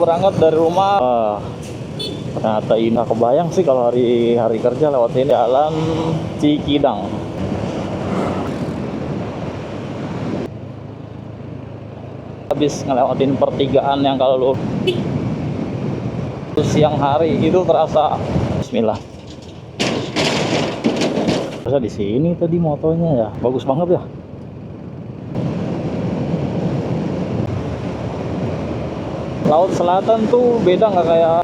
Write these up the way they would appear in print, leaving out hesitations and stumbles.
Berangkat dari rumah, ternyata ini nggak kebayang sih kalau hari kerja lewat ini jalan Cikidang. Habis ngelewatin pertigaan yang kalau lu siang hari itu terasa. Bismillah. Terasa di sini tadi motonya ya, bagus banget ya. Laut Selatan tuh beda nggak kayak.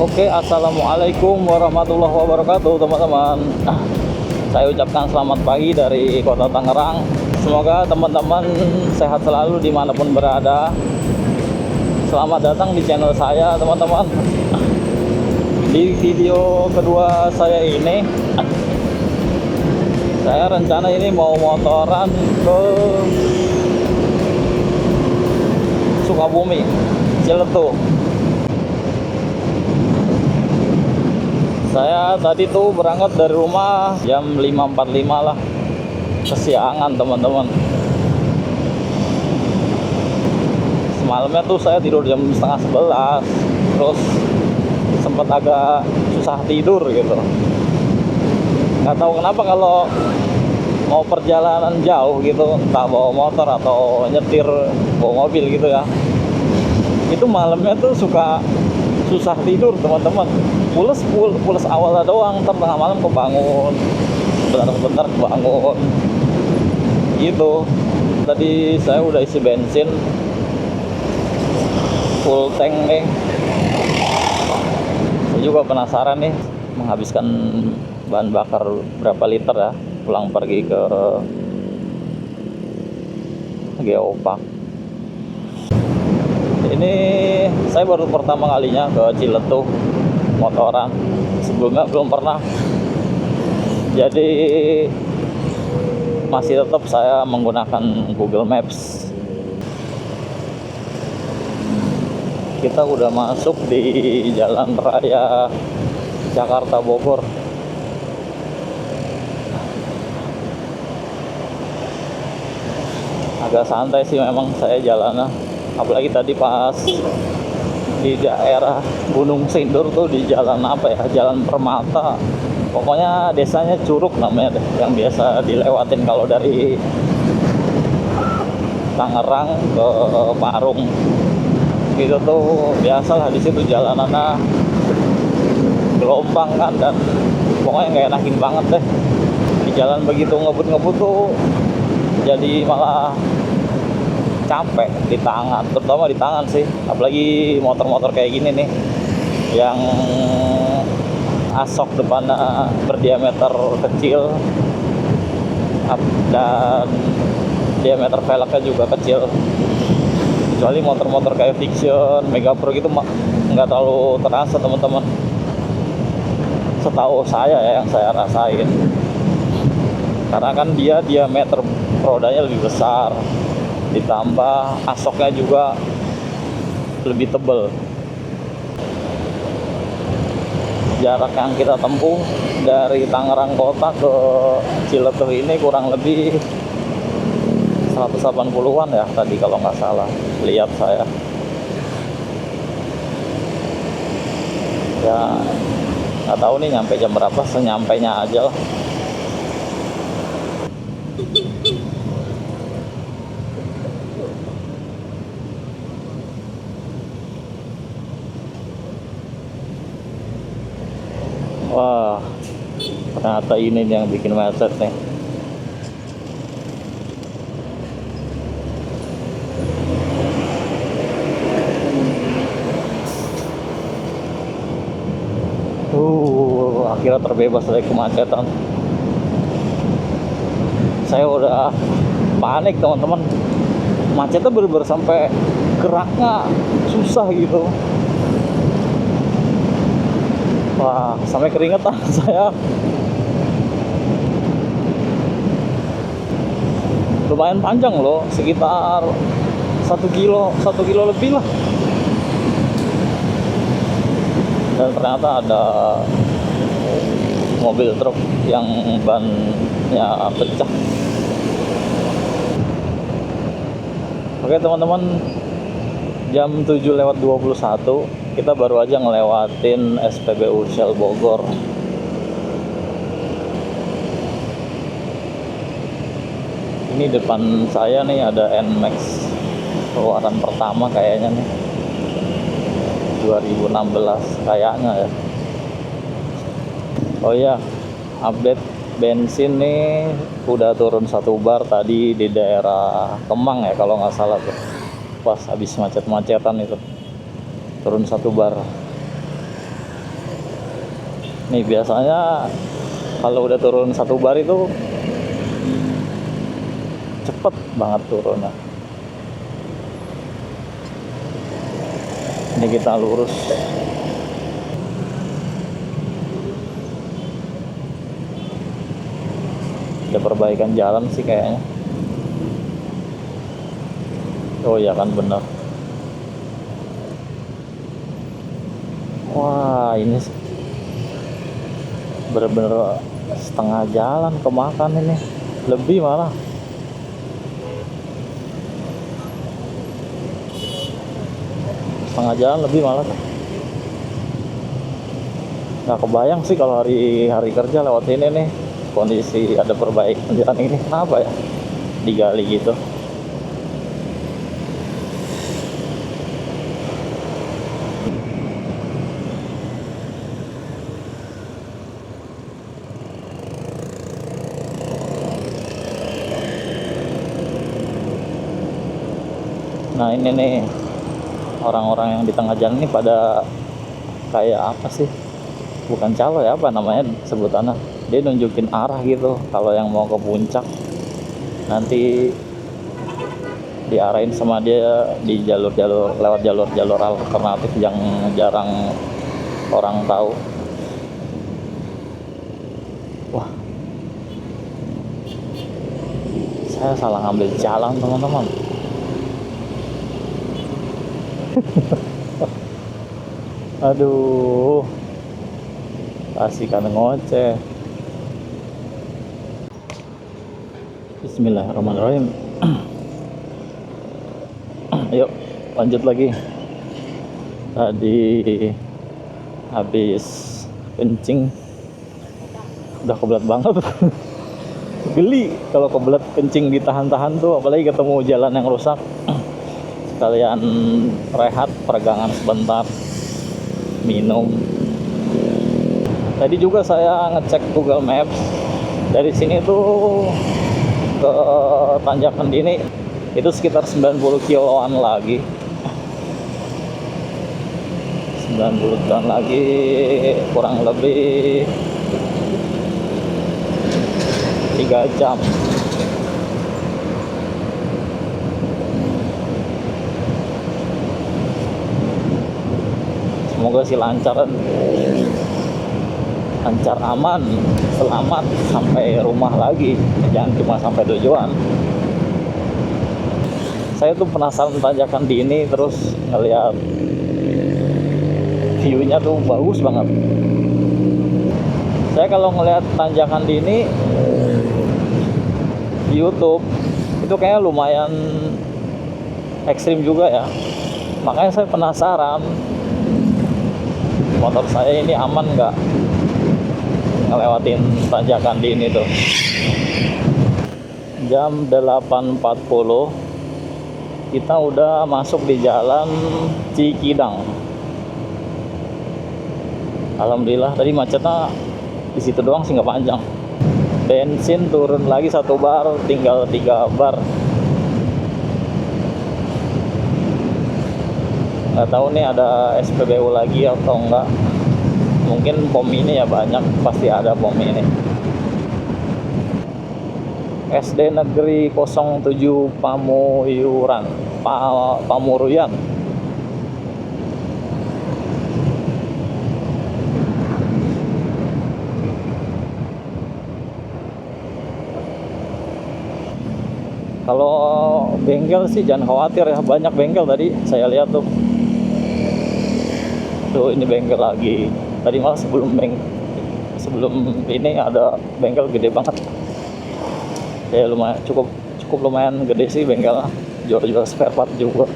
Oke, assalamualaikum warahmatullahi wabarakatuh teman-teman. Saya ucapkan selamat pagi dari kota Tangerang. Semoga teman-teman sehat selalu dimanapun berada. Selamat datang di channel saya teman-teman. Di video kedua saya ini, saya rencana ini mau motoran ke Sukabumi, Ciletuh. Saya tadi tuh berangkat dari rumah jam 5.45 lah. Kesiangan teman-teman. Semalamnya tuh saya tidur jam setengah 11. Terus sempat agak susah tidur gitu. Nggak tahu kenapa kalau mau perjalanan jauh gitu, entah bawa motor atau nyetir bawa mobil gitu ya, itu malamnya tuh suka susah tidur teman-teman. Pules awalnya doang, ntar tengah malam kebangun, bentar kebangun gitu. Tadi saya udah isi bensin full tank nih. Saya juga penasaran nih menghabiskan bahan bakar berapa liter ya pulang pergi ke Geopark. Ini saya baru pertama kalinya ke Ciletuh motoran, sebelumnya belum pernah, jadi masih tetap saya menggunakan Google Maps. Kita udah masuk di jalan raya Jakarta Bogor. Agak santai sih memang saya jalannya, apalagi tadi pas di daerah Gunung Sindur tuh, di jalan apa ya, Jalan Permata, pokoknya desanya Curug namanya deh, yang biasa dilewatin kalau dari Tangerang ke Parung gitu tuh. Biasalah di situ jalanannya gelombang kan, dan pokoknya nggak enakin banget deh di jalan begitu ngebut tuh, jadi malah capek di tangan, terutama di tangan sih, apalagi motor-motor kayak gini nih yang asok depannya berdiameter kecil dan diameter velgnya juga kecil. Kecuali motor-motor kayak Vixion, Mega Pro gitu nggak terlalu terasa teman-teman, setahu saya ya, yang saya rasain, karena kan dia diameter rodanya lebih besar, ditambah asoknya juga lebih tebal. Jarak yang kita tempuh dari Tangerang kota ke Ciletuh ini kurang lebih 180-an ya tadi kalau nggak salah lihat saya. Ya nggak tahu nih nyampe jam berapa, senyampainya aja lah. Wah, ternyata ini yang bikin macet nih. Akhirnya terbebas dari kemacetan. Saya udah panik teman-teman, macetnya bener-bener sampai geraknya susah gitu. Wah, sampai keringetan saya. Lumayan panjang loh, sekitar 1 kilo lebih lah. dan ternyata ada mobil truk yang bannya pecah. Oke teman-teman, jam 7:21 kita baru aja ngelewatin SPBU Shell Bogor. Ini depan saya nih ada NMAX keluaran pertama kayaknya nih, 2016 kayaknya ya. Oh iya, update bensin nih udah turun 1 bar tadi di daerah Kemang ya kalau nggak salah tuh, pas habis macet-macetan itu turun 1 bar. Nih biasanya kalau udah turun 1 bar itu cepet banget turunnya. Ini kita lurus. Ada perbaikan jalan sih kayaknya. Oh iya kan, bener. Wah, ini bener-bener setengah jalan kemakan ini, lebih malah. Setengah jalan lebih malah. Nggak kebayang sih kalau hari kerja lewat ini nih, kondisi ada perbaikan jalan ini. Kenapa ya digali gitu? Nah ini nih, orang-orang yang di tengah jalan ini pada kayak apa sih? Bukan calo ya, apa namanya sebutannya? Dia nunjukin arah gitu. Kalau yang mau ke puncak nanti diarahin sama dia di jalur-jalur, lewat jalur-jalur alternatif yang jarang orang tahu. Wah, saya salah ngambil jalan teman-teman. Aduh, kasihkan ngoceh. Bismillahirrahmanirrahim. Yuk lanjut lagi. Tadi habis kencing udah kebelet banget. Geli kalau kebelet kencing ditahan-tahan tuh, apalagi ketemu jalan yang rusak. Sekalian rehat, peregangan sebentar, minum. Tadi juga saya ngecek Google Maps, dari sini tuh ke Tanjakan Dini itu sekitar 90 kiloan lagi. 90 kiloan lagi, kurang lebih 3 jam. Semoga sih lancar aman, selamat sampai rumah lagi, jangan cuma sampai tujuan. Saya tuh penasaran Tanjakan Dini, terus ngeliat view-nya tuh bagus banget. Saya kalau ngeliat Tanjakan Dini di YouTube itu kayaknya lumayan ekstrim juga ya, makanya saya penasaran motor saya ini aman nggak ngelewatin Tanjakan Dini tuh. Jam 8.40 kita udah masuk di jalan Cikidang. Alhamdulillah tadi macetnya di situ doang sih, nggak panjang. Bensin turun lagi 1 bar, tinggal 3 bar. Nggak tahu nih ada SPBU lagi atau enggak. Mungkin pom ini ya banyak, pasti ada pom ini. SD Negeri 07 Pamuruyan. Kalau bengkel sih jangan khawatir ya, banyak bengkel tadi saya lihat tuh. Tuh ini bengkel lagi. Tadi malah sebelum ini ada bengkel gede banget. Ya lumayan cukup lumayan gede sih bengkelnya. Jual spare part juga.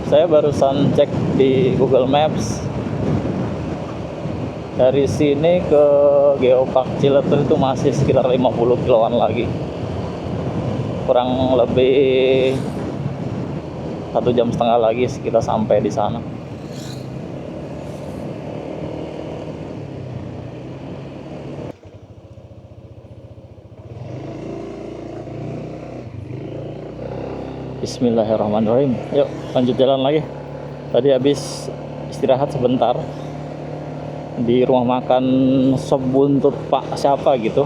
Saya barusan cek di Google Maps. Dari sini ke Geopark Cileter itu masih sekitar 50 kiloan lagi. Kurang lebih 1,5 jam lagi kita sampai di sana. Bismillahirrahmanirrahim. Yuk lanjut jalan lagi. Tadi habis istirahat sebentar di rumah makan sop buntut Pak siapa gitu.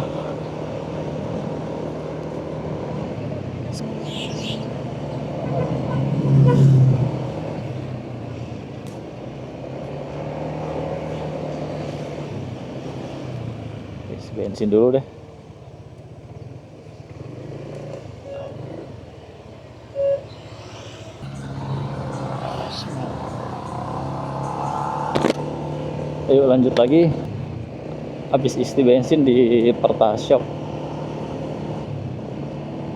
Bensin dulu deh. Ayo lanjut lagi. Habis isi bensin di Pertashop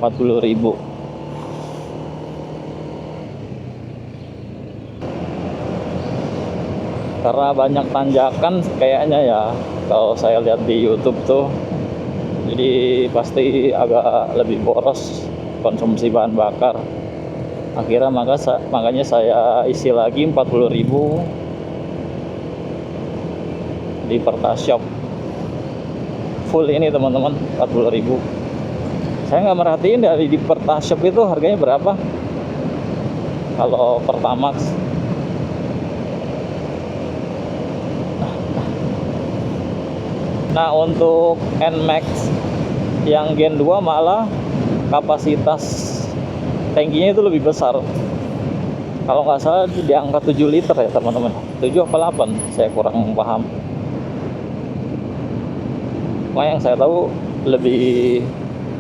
40.000. Karena banyak tanjakan kayaknya ya, kalau saya lihat di YouTube tuh, jadi pasti agak lebih boros konsumsi bahan bakar. Akhirnya makanya saya isi lagi 40.000 di Pertashop. Full ini teman-teman 40.000. Saya nggak merhatiin dari di Pertashop itu harganya berapa kalau Pertamax. Nah untuk NMAX yang Gen 2 malah kapasitas tangkinya itu lebih besar. Kalau nggak salah di angka 7 liter ya teman-teman. 7 apa 8 saya kurang paham. Yang saya tahu lebih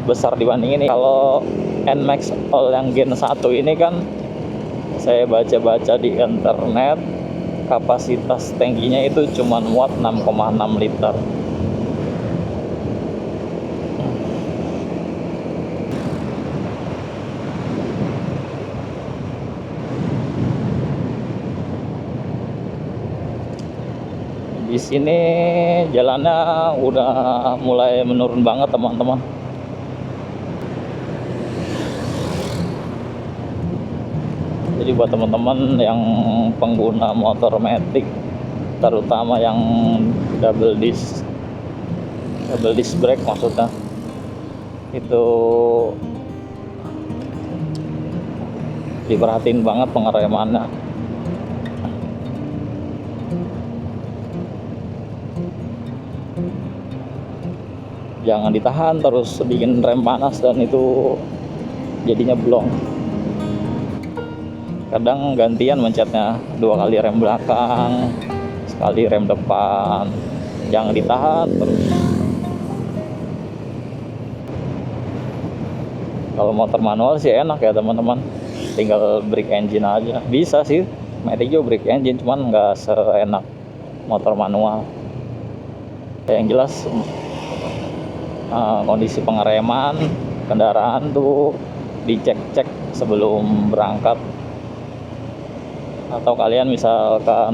besar dibanding ini. Kalau NMAX All yang Gen 1 ini kan saya baca-baca di internet, kapasitas tangkinya itu cuma muat 6,6 liter. Di sini jalannya udah mulai menurun banget teman-teman. Jadi buat teman-teman yang pengguna motor matic, terutama yang double disc brake maksudnya, itu diperhatiin banget pengeremannya. Jangan ditahan terus bikin rem panas dan itu jadinya blong. Kadang gantian mencetnya, 2 kali rem belakang, sekali rem depan. Jangan ditahan terus. Kalau motor manual sih enak ya teman-teman, tinggal brake engine aja. Bisa sih matic juga brake engine, cuman nggak seenak motor manual. Yang jelas kondisi pengereman kendaraan tuh dicek-cek sebelum berangkat. Atau kalian misalkan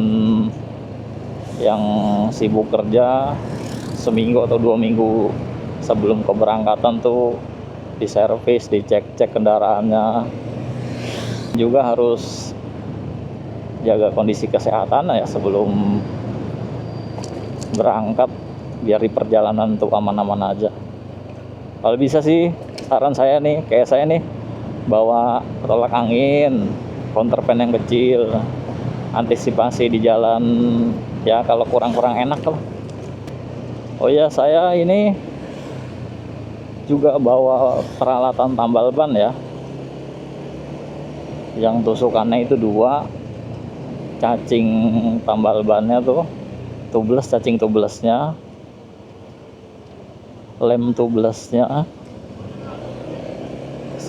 yang sibuk kerja, seminggu atau 2 minggu sebelum keberangkatan tuh diservis, dicek-cek kendaraannya. Juga harus jaga kondisi kesehatan ya sebelum berangkat, biar di perjalanan tuh aman-aman aja. Kalau bisa sih saran saya nih, kayak saya nih, bawa tolak angin, counterpan yang kecil, antisipasi di jalan ya kalau kurang-kurang enak lah. Oh ya, saya ini juga bawa peralatan tambal ban ya, yang tusukannya itu 2, cacing tambal bannya tuh tubeless, cacing tubelessnya, lem tubelessnya,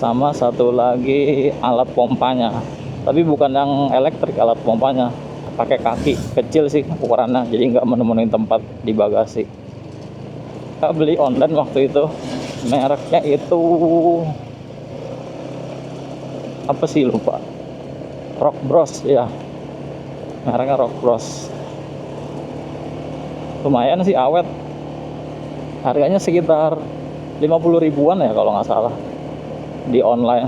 sama satu lagi alat pompanya, tapi bukan yang elektrik. Alat pompanya pakai kaki, kecil sih ukurannya, jadi nggak menemukan tempat di bagasi. Kita beli online waktu itu, mereknya itu apa sih, lupa. Rock Bros ya, mereknya Rock Bros. Lumayan sih, awet. Harganya sekitar 50 ribuan ya kalau nggak salah di online.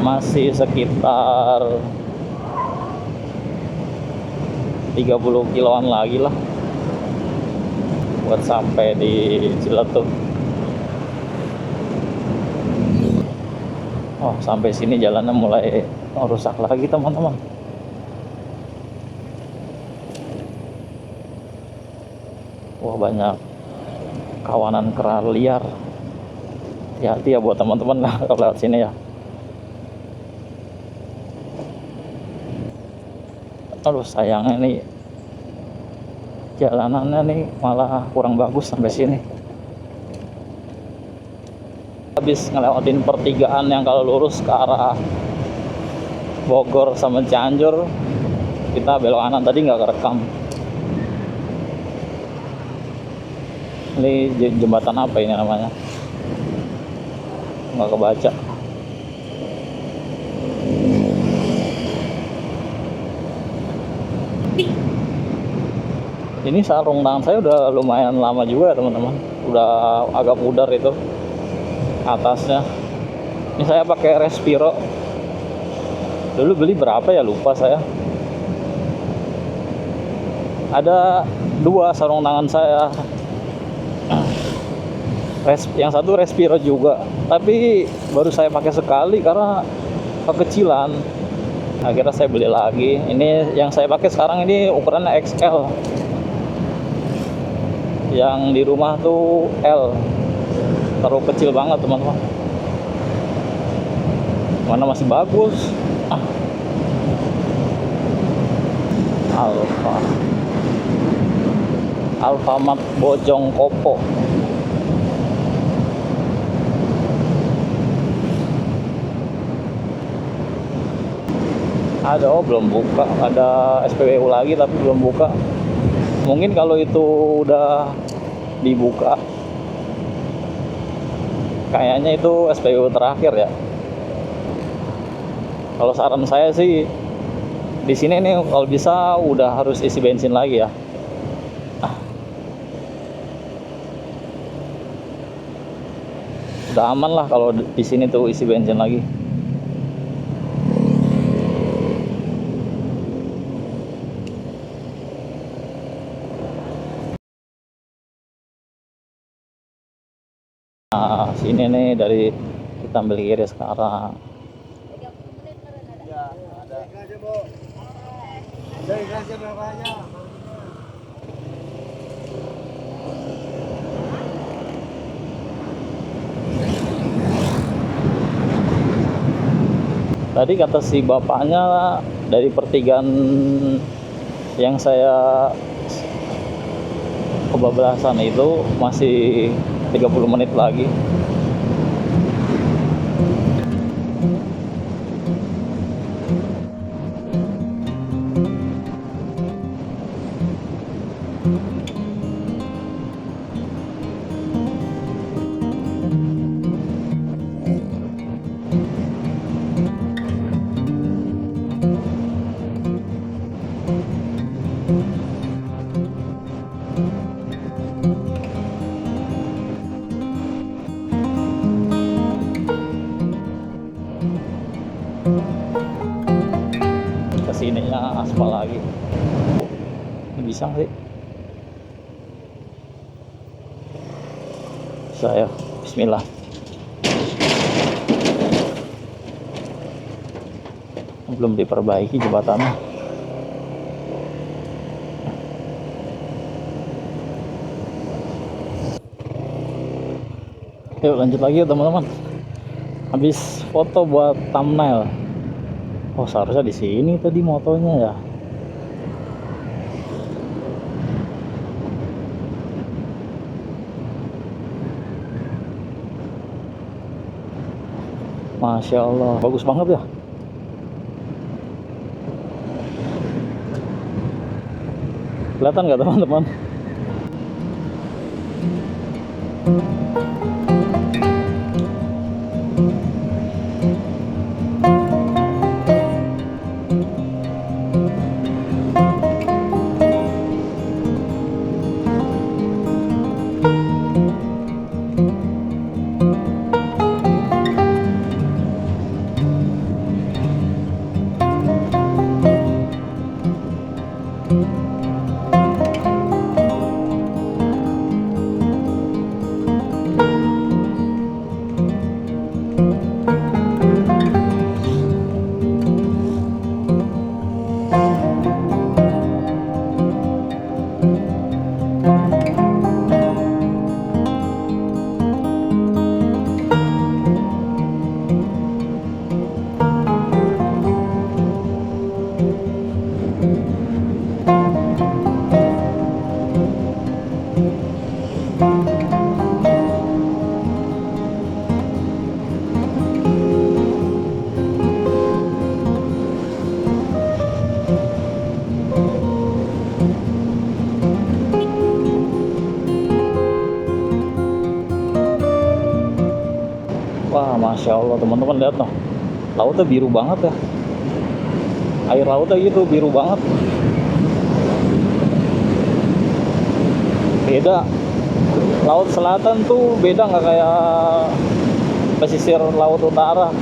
Masih sekitar 30 kiloan lagi lah buat sampai di Ciletuh. Oh, sampai sini jalannya mulai rusak lagi teman-teman. Wah, banyak kawanan kera liar. Hati-hati ya buat teman-teman lah kalau lewat sini ya. Aduh, sayangnya nih jalanannya nih malah kurang bagus sampai sini. Habis ngelewatin pertigaan yang kalau lurus ke arah Bogor sama Cianjur, kita belok kanan, tadi nggak kerekam. Ini jembatan apa ini namanya? Nggak kebaca. Ini sarung tangan saya udah lumayan lama juga ya teman-teman, udah agak pudar itu atasnya. Ini saya pakai Respiro, dulu beli berapa ya lupa saya. Ada dua sarung tangan saya, yang satu Respiro juga, tapi baru saya pakai sekali karena kekecilan. Akhirnya saya beli lagi. Ini yang saya pakai sekarang ini ukurannya XL, yang di rumah tuh L, terlalu kecil banget teman-teman. Mana masih bagus. Alfamart Bojong Kopo. Ada, oh belum buka. Ada SPBU lagi tapi belum buka. Mungkin kalau itu udah dibuka, kayaknya itu SPBU terakhir ya. Kalau saran saya sih di sini nih kalau bisa udah harus isi bensin lagi ya. Udah aman lah kalau di sini tuh isi bensin lagi. Nah, sini nih dari kita ambil kiri sekarang. Tadi kata si bapaknya dari pertigaan yang saya kebablasan itu masih 30 menit lagi. Kesininya aspal lagi. Ini bisa nggak sih? Saya Bismillah. Belum diperbaiki jembatannya. Yuk lanjut lagi ya teman-teman. Habis foto buat thumbnail. Oh, seharusnya di sini tadi motonya ya. Masya Allah, bagus banget ya. Kelihatan nggak teman-teman? Wah, Masya Allah teman-teman, lihat noh, lautnya biru banget ya, air lautnya gitu biru banget, beda. Laut selatan tuh beda, nggak kayak pesisir laut utara.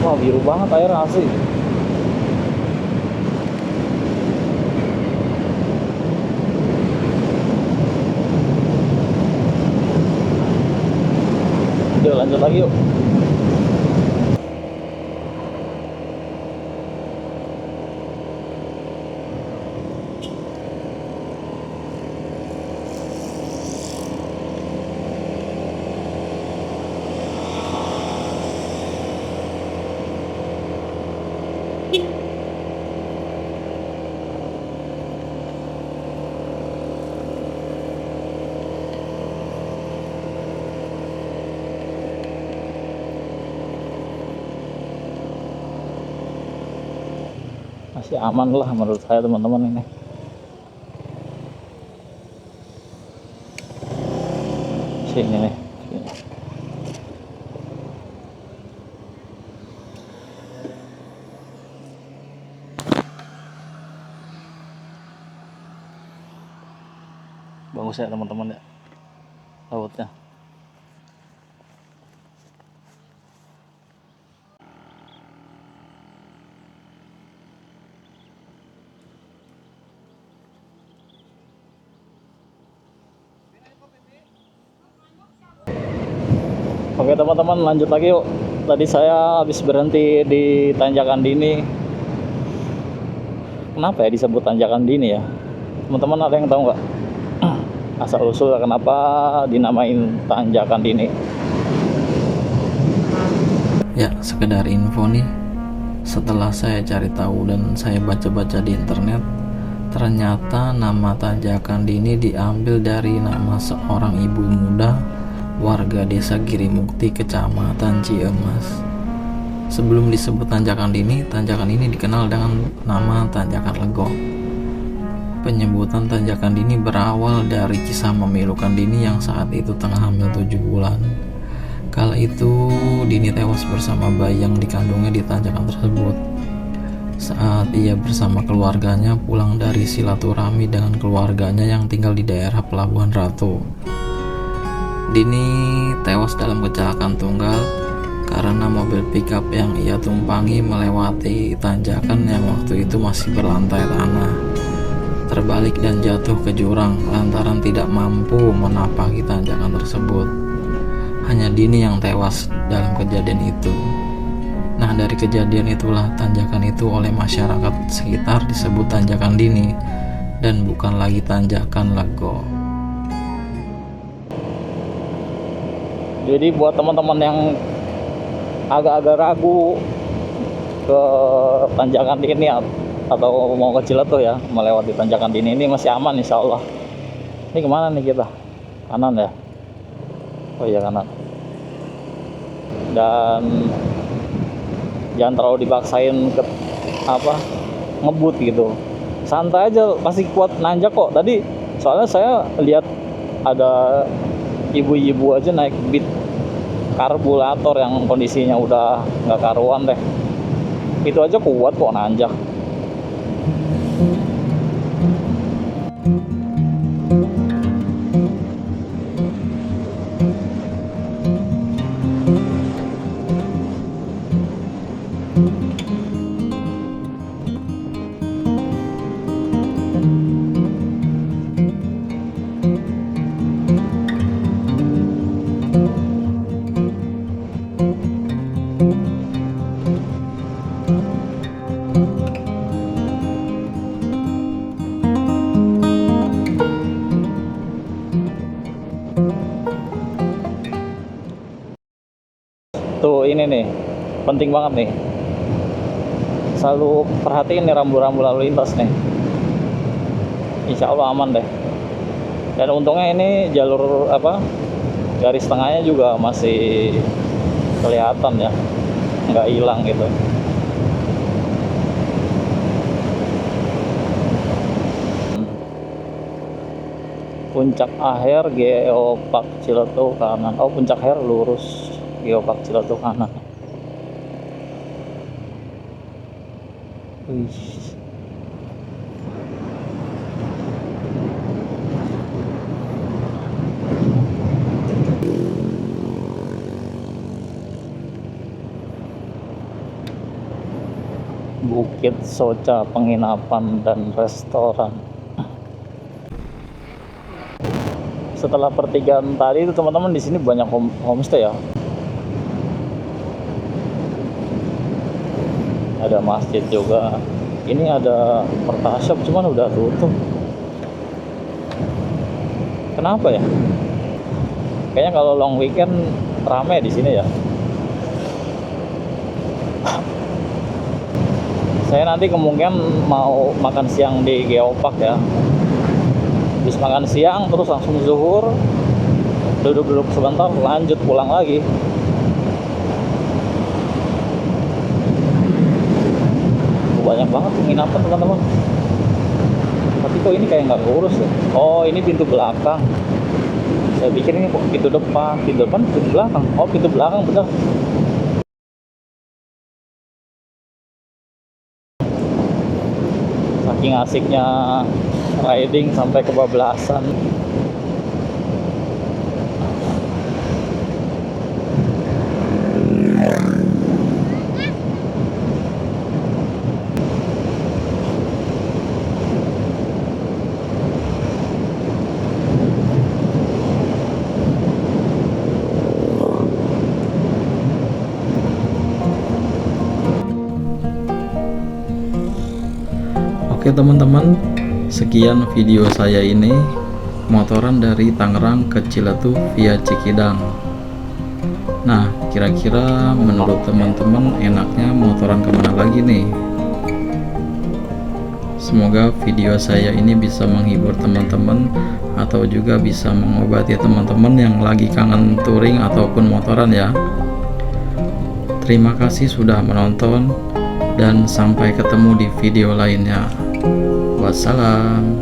Wah, biru banget air asli. Yuk lanjut lagi yuk. Masih aman lah menurut saya teman-teman ini. Sini nih, sini. Bagus ya teman-teman ya lautnya. Oke teman-teman, lanjut lagi yuk. Tadi saya habis berhenti di Tanjakan Dini. Kenapa ya disebut Tanjakan Dini ya? Teman-teman ada yang tahu nggak? Asal usul kenapa dinamain Tanjakan Dini? Ya, sekedar info nih. Setelah saya cari tahu dan saya baca-baca di internet, ternyata nama Tanjakan Dini diambil dari nama seorang ibu muda warga desa Girimukti, kecamatan Ciemas. Sebelum disebut Tanjakan Dini, tanjakan ini dikenal dengan nama Tanjakan Lego. Penyebutan Tanjakan Dini berawal dari kisah memilukan Dini yang saat itu tengah hamil 7 bulan. Kala itu Dini tewas bersama bayi yang dikandungnya di tanjakan tersebut. Saat ia bersama keluarganya pulang dari silaturahmi dengan keluarganya yang tinggal di daerah Pelabuhan Ratu. Dini tewas dalam kecelakaan tunggal karena mobil pickup yang ia tumpangi melewati tanjakan yang waktu itu masih berlantai tanah, terbalik dan jatuh ke jurang lantaran tidak mampu menapaki tanjakan tersebut. Hanya Dini yang tewas dalam kejadian itu. Nah, dari kejadian itulah tanjakan itu oleh masyarakat sekitar disebut Tanjakan Dini dan bukan lagi Tanjakan Lego. Jadi buat teman-teman yang agak-agak ragu ke Tanjakan Dini atau mau ke Ciletuh ya, melewati Tanjakan Dini ini masih aman insya Allah. Ini kemana nih kita? Kanan ya? Oh iya kanan. dan jangan terlalu dipaksain ke apa ngebut gitu, santai aja pasti kuat nanjak kok. Tadi soalnya saya lihat ada ibu-ibu aja naik Beat karburator yang kondisinya udah nggak karuan deh, itu aja kuat kok nanjak. Tuh ini nih penting banget nih, selalu perhatiin nih rambu-rambu lalu lintas nih, insya Allah aman deh. Dan untungnya ini jalur apa, garis tengahnya juga masih kelihatan ya, nggak hilang gitu. Puncak akhir Geopark Ciletuh kanan. Oh, puncak akhir lurus, Geopark Ciletuh kanan. Wih. Bukit Soca penginapan dan restoran. Setelah pertigaan tadi itu teman-teman, di sini banyak homestay ya. Ada masjid juga. Ini ada Pertashop cuman udah tutup. Kenapa ya? Kayaknya kalau long weekend rame di sini ya. Saya nanti kemungkinan mau makan siang di Geopark ya. Habis makan siang terus langsung zuhur, duduk-duduk sebentar, lanjut pulang lagi. Banyak banget penginapan teman-teman, tapi kok ini kayak nggak ngurus ya. Oh, ini pintu belakang, saya pikir ini pintu depan. Pintu depan, pintu belakang. Oh, pintu belakang bener. Saking asiknya riding sampai kebablasan. Oke teman-teman, sekian video saya ini, motoran dari Tangerang ke Ciletuh via Cikidang. Nah, kira-kira menurut teman-teman enaknya motoran kemana lagi nih? Semoga video saya ini bisa menghibur teman-teman atau juga bisa mengobati teman-teman yang lagi kangen touring ataupun motoran ya. Terima kasih sudah menonton dan sampai ketemu di video lainnya. Wassalam.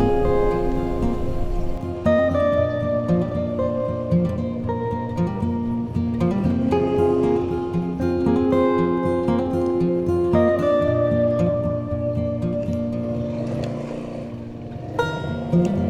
Thank you.